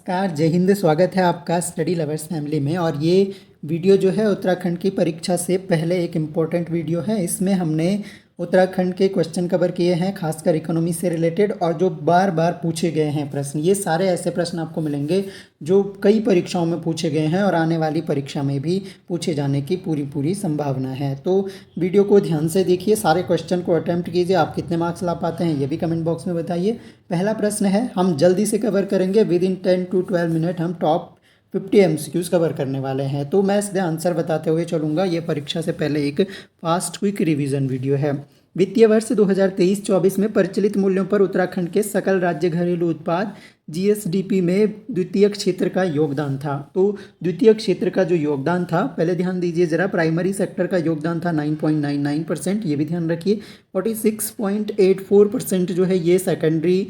नमस्कार, जय हिंद। स्वागत है आपका स्टडी लवर्स फैमिली में। और ये वीडियो जो है उत्तराखंड की परीक्षा से पहले एक इम्पोर्टेंट वीडियो है। इसमें हमने उत्तराखंड के क्वेश्चन कवर किए हैं, खासकर इकोनॉमी से रिलेटेड, और जो बार बार पूछे गए हैं प्रश्न। ये सारे ऐसे प्रश्न आपको मिलेंगे जो कई परीक्षाओं में पूछे गए हैं और आने वाली परीक्षा में भी पूछे जाने की पूरी संभावना है। तो वीडियो को ध्यान से देखिए, सारे क्वेश्चन को अटेम्प्ट कीजिए। आप कितने मार्क्स ला पाते हैं ये भी कमेंट बॉक्स में बताइए। पहला प्रश्न है, हम जल्दी से कवर करेंगे, विद इन 10 to 12 मिनट हम टॉप 50 MCQs कवर करने वाले हैं। तो मैं सीधे आंसर बताते हुए चलूँगा। ये परीक्षा से पहले एक फास्ट क्विक रिवीजन वीडियो है। वित्तीय वर्ष 2023-24 में प्रचलित मूल्यों पर उत्तराखंड के सकल राज्य घरेलू उत्पाद GSDP में द्वितीय क्षेत्र का योगदान था। तो द्वितीय क्षेत्र का जो योगदान था, पहले ध्यान दीजिए जरा, प्राइमरी सेक्टर का योगदान था 9.99%, ये भी ध्यान रखिए। 46.84% जो है ये सेकेंडरी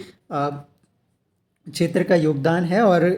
क्षेत्र का योगदान है, और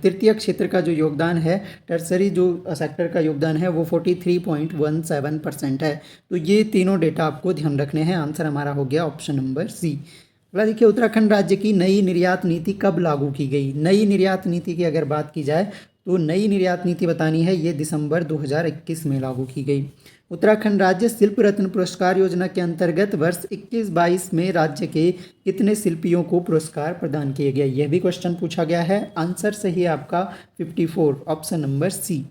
तृतीय क्षेत्र का जो योगदान है, टर्सरी जो सेक्टर का योगदान है, वो 43.17% है। तो ये तीनों डेटा आपको ध्यान रखने हैं। आंसर हमारा हो गया ऑप्शन नंबर सी। अगला देखिए, उत्तराखंड राज्य की नई निर्यात नीति कब लागू की गई। नई निर्यात नीति की अगर बात की जाए तो नई निर्यात नीति बतानी है, ये दिसंबर 2021 में लागू की गई। उत्तराखंड राज्य शिल्प रत्न पुरस्कार योजना के अंतर्गत वर्ष 21-22 में राज्य के कितने शिल्पियों को पुरस्कार प्रदान किए गए। यह भी क्वेश्चन पूछा गया है। आंसर सही है आपका 54, ऑप्शन नंबर सी।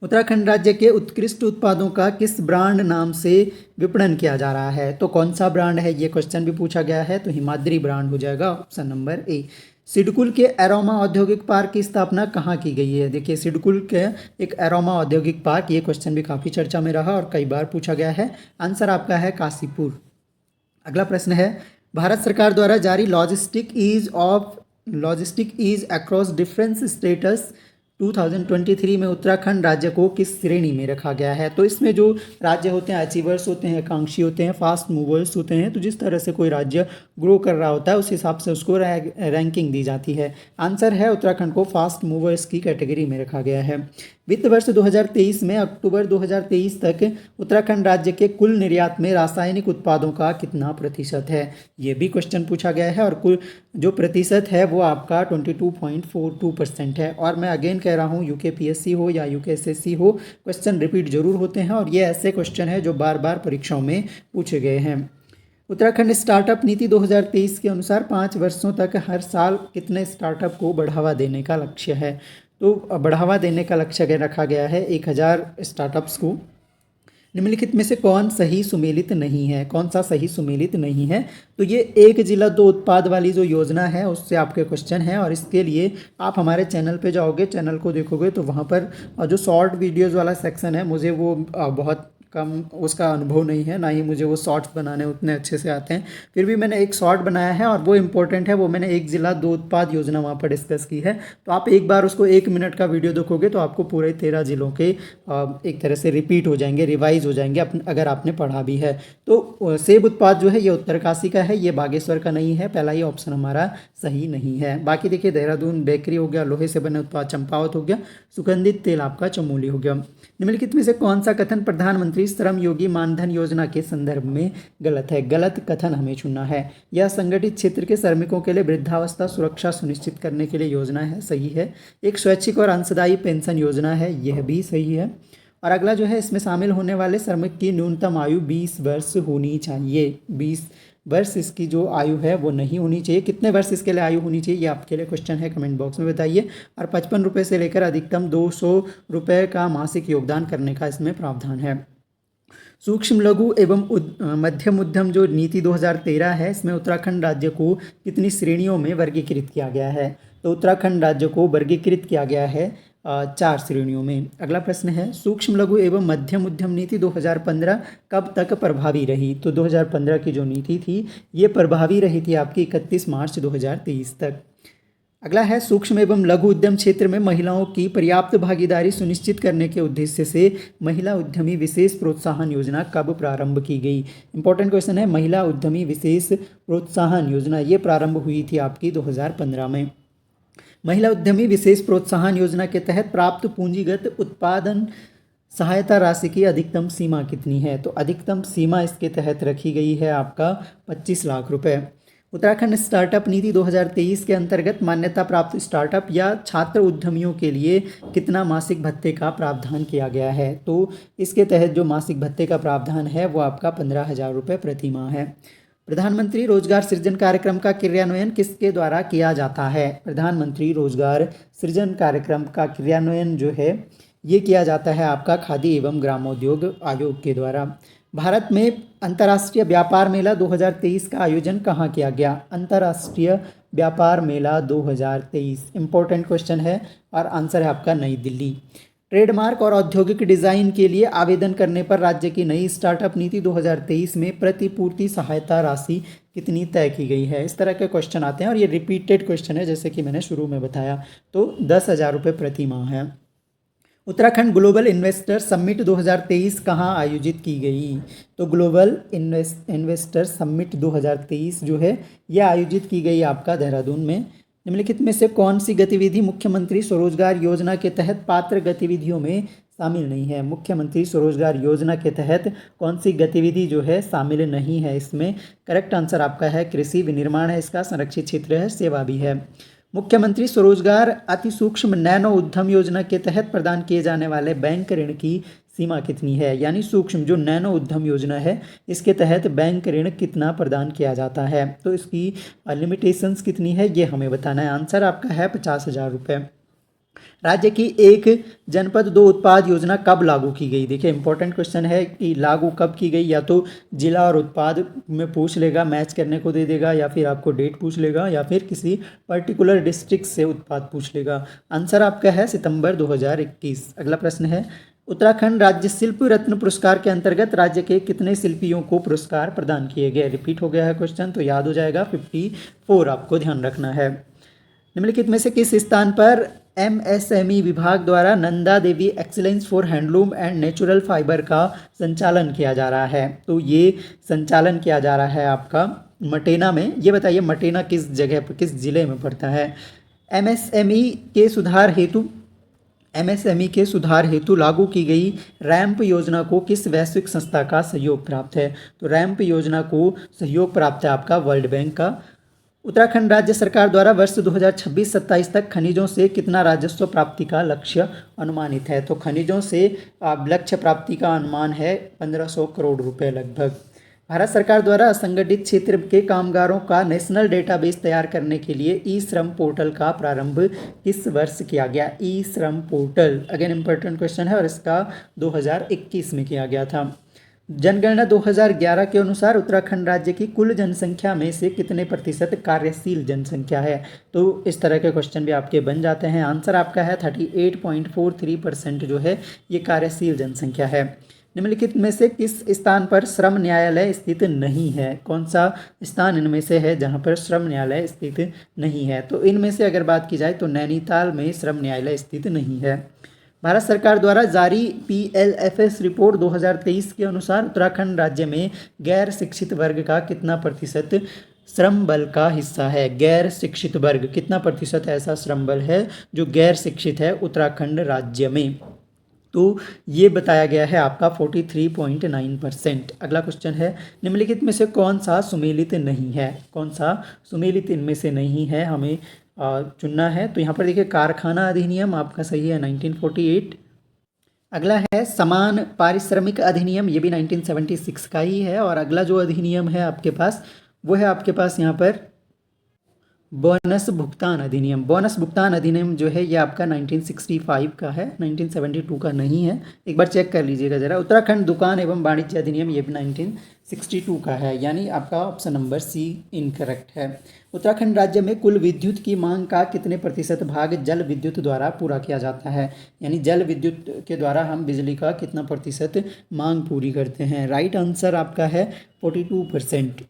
उत्तराखंड राज्य के उत्कृष्ट उत्पादों का किस ब्रांड नाम से विपणन किया जा रहा है। तो कौन सा ब्रांड है, ये क्वेश्चन भी पूछा गया है। तो हिमाद्री ब्रांड हो जाएगा, ऑप्शन नंबर ए। सिडकुल के एरोमा औद्योगिक पार्क की स्थापना कहाँ की गई है। देखिए, सिडकुल के एक एरोमा औद्योगिक पार्क, ये क्वेश्चन भी काफ़ी चर्चा में रहा और कई बार पूछा गया है। आंसर आपका है काशीपुर। अगला प्रश्न है, भारत सरकार द्वारा जारी logistic ease across difference states 2023 में उत्तराखंड राज्य को किस श्रेणी में रखा गया है। तो इसमें जो राज्य होते हैं, अचीवर्स होते हैं, आकांक्षी होते हैं, फास्ट मूवर्स होते हैं। तो जिस तरह से कोई राज्य ग्रो कर रहा होता है उस हिसाब से उसको रैंकिंग दी जाती है। आंसर है उत्तराखंड को फास्ट मूवर्स की कैटेगरी में रखा गया है। वित्त वर्ष 2023 में अक्टूबर 2023 तक उत्तराखंड राज्य के कुल निर्यात में रासायनिक उत्पादों का कितना प्रतिशत है। ये भी क्वेश्चन पूछा गया है, और कुल जो प्रतिशत है वो आपका 22.42% है। और मैं अगेन कह रहा हूँ, UKPSC हो या UKSSC हो, क्वेश्चन रिपीट जरूर होते हैं, और ये ऐसे क्वेश्चन है जो बार बार परीक्षाओं में पूछे गए हैं। उत्तराखंड स्टार्टअप नीति 2023 के अनुसार 5 वर्षों तक हर साल कितने स्टार्टअप को बढ़ावा देने का लक्ष्य है। तो बढ़ावा देने का लक्ष्य रखा गया है 1000 स्टार्टअप्स को। निम्नलिखित में से कौन सही सुमेलित नहीं है। कौन सा सही सुमेलित नहीं है। तो ये एक जिला दो उत्पाद वाली जो योजना है उससे आपके क्वेश्चन है, और इसके लिए आप हमारे चैनल पे जाओगे, चैनल को देखोगे तो वहाँ पर जो शॉर्ट वीडियोज़ वाला सेक्शन है, मुझे वो बहुत कम उसका अनुभव नहीं है, ना ही मुझे वो शॉर्ट्स बनाने उतने अच्छे से आते हैं। फिर भी मैंने एक शॉर्ट बनाया है और वो इम्पोर्टेंट है। वो मैंने एक जिला दो उत्पाद योजना वहाँ पर डिस्कस की है। तो आप एक बार उसको 1 मिनट का वीडियो देखोगे तो आपको पूरे 13 जिलों के एक तरह से रिपीट हो जाएंगे, रिवाइज हो जाएंगे, अगर आपने पढ़ा भी है। तो सेब उत्पाद जो है ये उत्तरकाशी का है, ये बागेश्वर का नहीं है। पहला ही ऑप्शन हमारा सही नहीं है। बाकी देखिए, देहरादून बेकरी हो गया, लोहे से बने उत्पाद चंपावत हो गया, सुगंधित तेल आपका चमोली हो गया। निम्नलिखित में से कौन सा कथन प्रधानमंत्री श्रम योगी मानधन योजना के संदर्भ में गलत है। गलत कथन हमें चुनना है। यह संगठित क्षेत्र के श्रमिकों के लिए वृद्धावस्था सुरक्षा सुनिश्चित करने के लिए योजना है, सही है। एक स्वैच्छिक और अंशदायी पेंशन योजना है, यह भी सही है। और अगला जो है, इसमें शामिल होने वाले श्रमिक की न्यूनतम आयु 20 वर्ष होनी चाहिए। 20 वर्ष इसकी जो आयु है वो नहीं होनी चाहिए। कितने वर्ष इसके लिए आयु होनी चाहिए, ये आपके लिए क्वेश्चन है, कमेंट बॉक्स में बताइए। और 55 रुपये से लेकर अधिकतम 200 रुपये का मासिक योगदान करने का इसमें प्रावधान है। सूक्ष्म लघु एवं मध्यम उद्यम जो नीति 2013 है, इसमें उत्तराखंड राज्य को कितनी श्रेणियों में वर्गीकृत किया गया है। तो उत्तराखंड राज्य को वर्गीकृत किया गया है 4 श्रेणियों में। अगला प्रश्न है, सूक्ष्म लघु एवं मध्यम उद्यम नीति 2015 कब तक प्रभावी रही। तो 2015 की जो नीति थी ये प्रभावी रही थी आपकी 31 मार्च 2023 तक। अगला है, सूक्ष्म एवं लघु उद्यम क्षेत्र में महिलाओं की पर्याप्त भागीदारी सुनिश्चित करने के उद्देश्य से महिला उद्यमी विशेष प्रोत्साहन योजना कब प्रारंभ की गई। इंपॉर्टेंट क्वेश्चन है, महिला उद्यमी विशेष प्रोत्साहन योजना ये प्रारंभ हुई थी आपकी 2015 में। महिला उद्यमी विशेष प्रोत्साहन योजना के तहत प्राप्त पूंजीगत उत्पादन सहायता राशि की अधिकतम सीमा कितनी है। तो अधिकतम सीमा इसके तहत रखी गई है आपका 25 लाख रुपए। उत्तराखंड स्टार्टअप नीति 2023 के अंतर्गत मान्यता प्राप्त स्टार्टअप या छात्र उद्यमियों के लिए कितना मासिक भत्ते का प्रावधान किया गया है? तो इसके तहत जो मासिक भत्ते का प्रावधान है वो आपका 15,000 रुपये प्रति माह है। प्रधानमंत्री रोजगार सृजन कार्यक्रम का क्रियान्वयन किसके द्वारा किया जाता है? प्रधानमंत्री रोजगार सृजन कार्यक्रम का क्रियान्वयन जो है ये किया जाता है आपका खादी एवं ग्रामोद्योग आयोग के द्वारा। भारत में अंतर्राष्ट्रीय व्यापार मेला 2023 का आयोजन कहाँ किया गया? अंतर्राष्ट्रीय व्यापार मेला 2023 इंपॉर्टेंट क्वेश्चन है और आंसर है आपका नई दिल्ली। ट्रेडमार्क और औद्योगिक डिजाइन के लिए आवेदन करने पर राज्य की नई स्टार्टअप नीति 2023 में प्रतिपूर्ति सहायता राशि कितनी तय की गई है? इस तरह के क्वेश्चन आते हैं और ये रिपीटेड क्वेश्चन है जैसे कि मैंने शुरू में बताया। तो 10,000 रुपये प्रति माह है। उत्तराखंड ग्लोबल इन्वेस्टर समिट 2023 कहाँ आयोजित की गई? तो ग्लोबल इन्वेस्टर समिट 2023 जो है यह आयोजित की गई आपका देहरादून में। निम्नलिखित में से कौन सी गतिविधि मुख्यमंत्री स्वरोजगार योजना के तहत पात्र गतिविधियों में शामिल नहीं है? मुख्यमंत्री स्वरोजगार योजना के तहत कौन सी गतिविधि जो है शामिल नहीं है इसमें? करेक्ट आंसर आपका है कृषि विनिर्माण है, इसका संरक्षित क्षेत्र है, सेवा भी है। मुख्यमंत्री स्वरोजगार अति सूक्ष्म नैनो उद्यम योजना के तहत प्रदान किए जाने वाले बैंक ऋण की सीमा कितनी है? यानी सूक्ष्म जो नैनो उद्यम योजना है इसके तहत बैंक ऋण कितना प्रदान किया जाता है? तो इसकी लिमिटेशंस कितनी है ये हमें बताना है। आंसर आपका है 50,000 रुपये। राज्य की एक जनपद दो उत्पाद योजना कब लागू की गई? देखिए इंपॉर्टेंट क्वेश्चन है कि लागू कब की गई, या तो जिला और उत्पाद में पूछ लेगा, मैच करने को दे देगा, या फिर आपको डेट पूछ लेगा, या फिर किसी पर्टिकुलर डिस्ट्रिक्ट से उत्पाद पूछ लेगा। आंसर आपका है सितंबर 2021। अगला प्रश्न है उत्तराखंड राज्य शिल्प रत्न पुरस्कार के अंतर्गत राज्य के कितने शिल्पियों को पुरस्कार प्रदान किए गए? रिपीट हो गया है क्वेश्चन तो याद हो जाएगा, 54 आपको ध्यान रखना है। निम्नलिखित में से किस स्थान पर एमएसएमई विभाग द्वारा Nanda Devi excellence for handloom and natural fibre का संचालन किया जा रहा है? तो ये संचालन किया जा रहा है आपका मटेना में। ये बताइए मटेना किस जगह पर, किस जिले में पड़ता है? एमएसएमई के सुधार हेतु लागू की गई रैंप योजना को किस वैश्विक संस्था का सहयोग प्राप्त है? तो रैंप योजना को सहयोग प्राप्त है आपका वर्ल्ड बैंक का। उत्तराखंड राज्य सरकार द्वारा वर्ष 2026-27 तक खनिजों से कितना राजस्व प्राप्ति का लक्ष्य अनुमानित है? तो खनिजों से लक्ष्य प्राप्ति का अनुमान है 1500 करोड़ रुपए लगभग। भारत सरकार द्वारा असंगठित क्षेत्र के कामगारों का नेशनल डेटाबेस तैयार करने के लिए ई श्रम पोर्टल का प्रारंभ किस वर्ष किया गया? ई श्रम पोर्टल अगेन इंपॉर्टेंट क्वेश्चन है और इसका 2021 में किया गया था। जनगणना 2011 के अनुसार उत्तराखंड राज्य की कुल जनसंख्या में से कितने प्रतिशत कार्यशील जनसंख्या है? तो इस तरह के क्वेश्चन भी आपके बन जाते हैं। आंसर आपका है 38.43% जो है ये कार्यशील जनसंख्या है। निम्नलिखित में से किस स्थान पर श्रम न्यायालय स्थित नहीं है? कौन सा स्थान इनमें से है जहां पर श्रम न्यायालय स्थित नहीं है? तो इनमें से अगर बात की जाए तो नैनीताल में श्रम न्यायालय स्थित नहीं है। भारत सरकार द्वारा जारी PLFS रिपोर्ट 2023 के अनुसार उत्तराखंड राज्य में गैर शिक्षित वर्ग का कितना प्रतिशत श्रम बल का हिस्सा है? गैर शिक्षित वर्ग कितना प्रतिशत ऐसा श्रम बल है जो गैर शिक्षित है उत्तराखंड राज्य में? तो ये बताया गया है आपका 43.9%। अगला क्वेश्चन है निम्नलिखित में से कौन सा सुमेलित नहीं है? कौन सा सुमेलित इनमें से नहीं है हमें चुनना है? तो यहाँ पर देखिए कारखाना अधिनियम आपका सही है 1948। अगला है समान पारिश्रमिक अधिनियम, ये भी 1976 का ही है। और अगला जो अधिनियम है आपके पास वो है आपके पास यहाँ पर बोनस भुगतान अधिनियम। बोनस भुगतान अधिनियम जो है ये आपका 1965 का है, 1972 का नहीं है। एक बार चेक कर लीजिएगा जरा। उत्तराखंड दुकान एवं वाणिज्य अधिनियम ये भी 1962 का है, यानी आपका ऑप्शन नंबर सी इनकरेक्ट है। उत्तराखंड राज्य में कुल विद्युत की मांग का कितने प्रतिशत भाग जल विद्युत द्वारा पूरा किया जाता है? यानी जल विद्युत के द्वारा हम बिजली का कितना प्रतिशत मांग पूरी करते हैं? राइट आंसर आपका है 42%।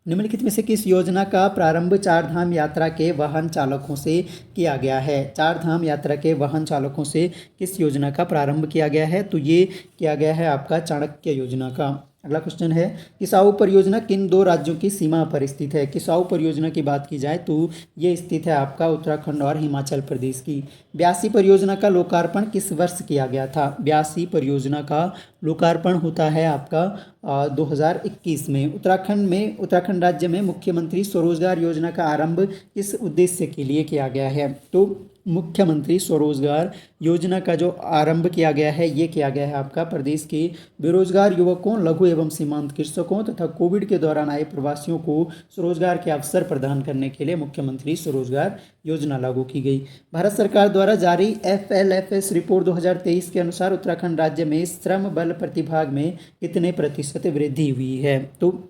निम्नलिखित में से किस योजना का प्रारंभ चार धाम यात्रा के वाहन चालकों से किया गया है? चार धाम यात्रा के वाहन चालकों से किस योजना का प्रारंभ किया गया है? तो ये किया गया है आपका चाणक्य योजना का। अगला क्वेश्चन है किसाऊ परियोजना किन दो राज्यों की सीमा पर स्थित है? किसाऊ परियोजना की बात की जाए तो ये स्थित है आपका उत्तराखंड और हिमाचल प्रदेश की। ब्यासी परियोजना का लोकार्पण किस वर्ष किया गया था? ब्यासी परियोजना का लोकार्पण होता है आपका 2021 में। उत्तराखंड राज्य में मुख्यमंत्री स्वरोजगार योजना का आरंभ किस उद्देश्य के लिए किया गया है? तो मुख्यमंत्री स्वरोजगार योजना का जो आरंभ किया गया है ये किया गया है आपका प्रदेश के बेरोजगार युवकों, लघु एवं सीमांत कृषकों तथा कोविड के दौरान आए प्रवासियों को स्वरोजगार के अवसर प्रदान करने के लिए मुख्यमंत्री स्वरोजगार योजना लागू की गई। भारत सरकार द्वारा जारी FLFS रिपोर्ट 2023 के अनुसार उत्तराखंड राज्य में श्रम बल प्रतिभाग में कितने प्रतिशत वृद्धि हुई है? तो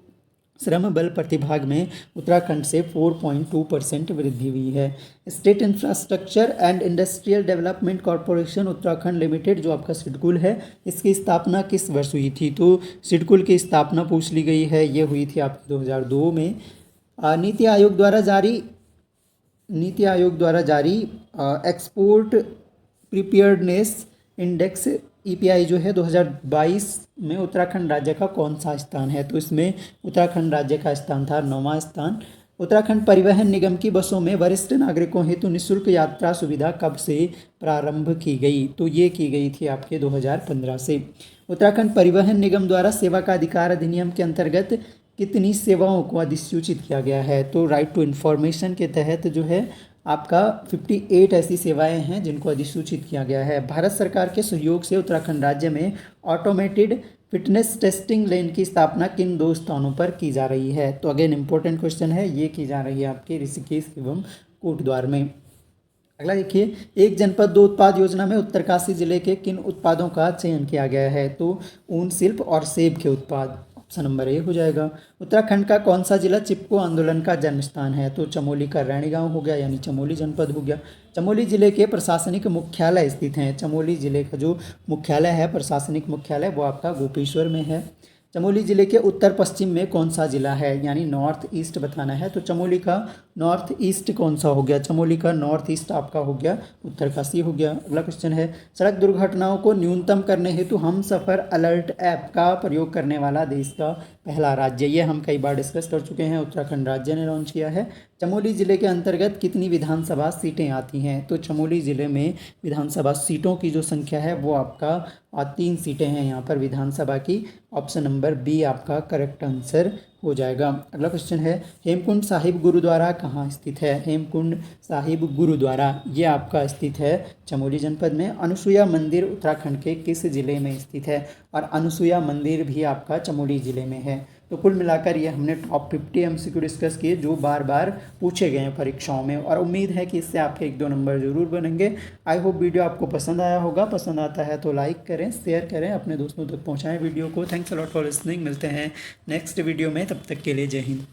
श्रम बल प्रतिभाग में उत्तराखंड से 4.2% वृद्धि हुई है। State infrastructure and industrial development corporation Uttarakhand limited जो आपका सिडकुल है, इसकी स्थापना किस वर्ष हुई थी? तो सिडकुल की स्थापना पूछ ली गई है, ये हुई थी आपकी 2002 में। नीति आयोग द्वारा जारी एक्सपोर्ट प्रिपेयर्डनेस इंडेक्स EPI जो है 2022 में उत्तराखंड राज्य का कौन सा स्थान है? तो इसमें उत्तराखंड राज्य का स्थान था 9वां स्थान। उत्तराखंड परिवहन निगम की बसों में वरिष्ठ नागरिकों हेतु निःशुल्क यात्रा सुविधा कब से प्रारंभ की गई? तो ये की गई थी आपके 2015 से। उत्तराखंड परिवहन निगम द्वारा सेवा का अधिकार अधिनियम के अंतर्गत कितनी सेवाओं को अधिसूचित किया गया है? तो राइट टू इन्फॉर्मेशन के तहत जो है आपका 58 ऐसी सेवाएं हैं जिनको अधिसूचित किया गया है। भारत सरकार के सहयोग से उत्तराखंड राज्य में ऑटोमेटेड फिटनेस टेस्टिंग लेन की स्थापना किन 2 स्थानों पर की जा रही है? तो अगेन इंपॉर्टेंट क्वेश्चन है, ये की जा रही है आपके ऋषिकेश एवं कोटद्वार में। अगला देखिए, एक जनपद 2 उत्पाद योजना में उत्तरकाशी जिले के किन उत्पादों का चयन किया गया है? तो ऊन शिल्प और सेब के उत्पाद, ऑप्शन नंबर ए हो जाएगा। उत्तराखंड का कौन सा जिला चिपको आंदोलन का जन्म स्थान है? तो चमोली का रैणी गांव हो गया, यानी चमोली जनपद हो गया। चमोली जिले के प्रशासनिक मुख्यालय स्थित हैं। चमोली जिले का जो मुख्यालय है, प्रशासनिक मुख्यालय, वो आपका गोपेश्वर में है। चमोली जिले के उत्तर पश्चिम में कौन सा जिला है? यानी नॉर्थ ईस्ट बताना है। तो चमोली का नॉर्थ ईस्ट कौन सा हो गया? चमोली का नॉर्थ ईस्ट आपका हो गया उत्तरकाशी हो गया। अगला क्वेश्चन है, सड़क दुर्घटनाओं को न्यूनतम करने हेतु हम सफ़र अलर्ट ऐप का प्रयोग करने वाला देश का पहला राज्य। ये हम कई बार डिस्कस कर चुके हैं, उत्तराखंड राज्य ने लॉन्च किया है। चमोली जिले के अंतर्गत कितनी विधानसभा सीटें आती हैं? तो चमोली जिले में विधानसभा सीटों की जो संख्या है वो आपका 3 सीटें हैं यहाँ पर विधानसभा की। ऑप्शन नंबर बी आपका करेक्ट आंसर हो जाएगा। अगला क्वेश्चन है, हेमकुंड साहिब गुरुद्वारा कहाँ स्थित है? हेमकुंड साहिब गुरुद्वारा ये आपका स्थित है चमोली जनपद में। अनसुईया मंदिर उत्तराखंड के किस जिले में स्थित है? और अनसुईया मंदिर भी आपका चमोली जिले में है। तो कुल मिलाकर ये हमने टॉप 50 MCQ डिस्कस किए जो बार बार पूछे गए हैं परीक्षाओं में, और उम्मीद है कि इससे आपके 1-2 नंबर जरूर बनेंगे। आई होप वीडियो आपको पसंद आया होगा। पसंद आता है तो लाइक करें, शेयर करें, अपने दोस्तों तक पहुंचाएं वीडियो को। Thanks a lot for listening. मिलते हैं नेक्स्ट वीडियो में, तब तक के लिए जय हिंद।